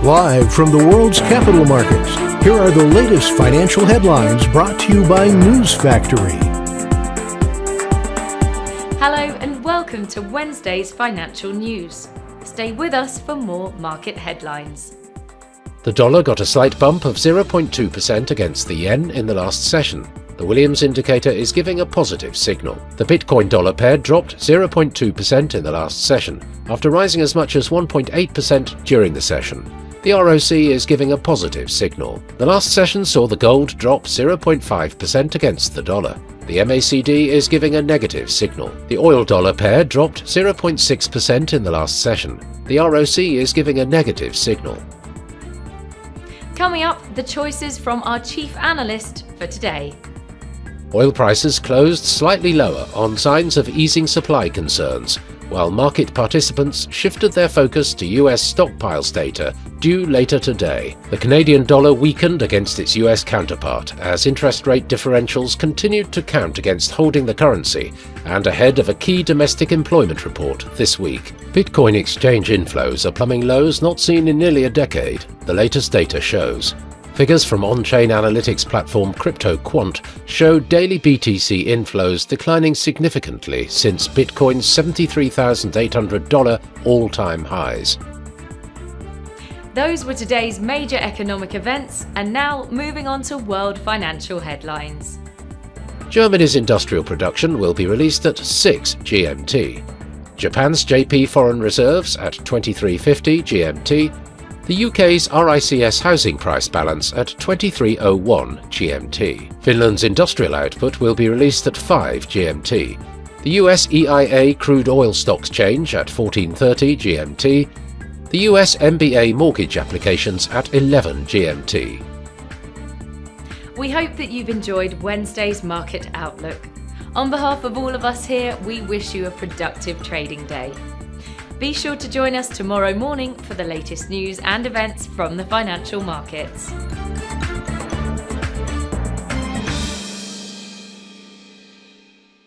Live from the world's capital markets, here are the latest financial headlines brought to you by News Factory. Hello and welcome to Wednesday's financial news. Stay with us for more market headlines. The dollar got a slight bump of 0.2% against the yen in the last session. The Williams indicator is giving a positive signal. The Bitcoin dollar pair dropped 0.2% in the last session, after rising as much as 1.8% during the session. The ROC is giving a positive signal. The last session saw the gold drop 0.5% against the dollar. The MACD is giving a negative signal. The oil-dollar pair dropped 0.6% in the last session. The ROC is giving a negative signal. Coming up, the choices from our chief analyst for today. Oil prices closed slightly lower on signs of easing supply concerns, while market participants shifted their focus to US stockpiles data due later today. The Canadian dollar weakened against its US counterpart as interest rate differentials continued to count against holding the currency and ahead of a key domestic employment report this week. Bitcoin exchange inflows are plumbing lows not seen in nearly a decade, the latest data shows. Figures from on-chain analytics platform CryptoQuant show daily BTC inflows declining significantly since Bitcoin's $73,800 all-time highs. Those were today's major economic events, and now moving on to world financial headlines. Germany's industrial production will be released at 6 GMT. Japan's JP Foreign Reserves at 2350 GMT. The UK's RICS housing price balance at 2301 GMT. Finland's industrial output will be released at 5 GMT. The US EIA crude oil stocks change at 1430 GMT. The US MBA mortgage applications at 11 GMT. We hope that you've enjoyed Wednesday's market outlook. On behalf of all of us here, we wish you a productive trading day. Be sure to join us tomorrow morning for the latest news and events from the financial markets.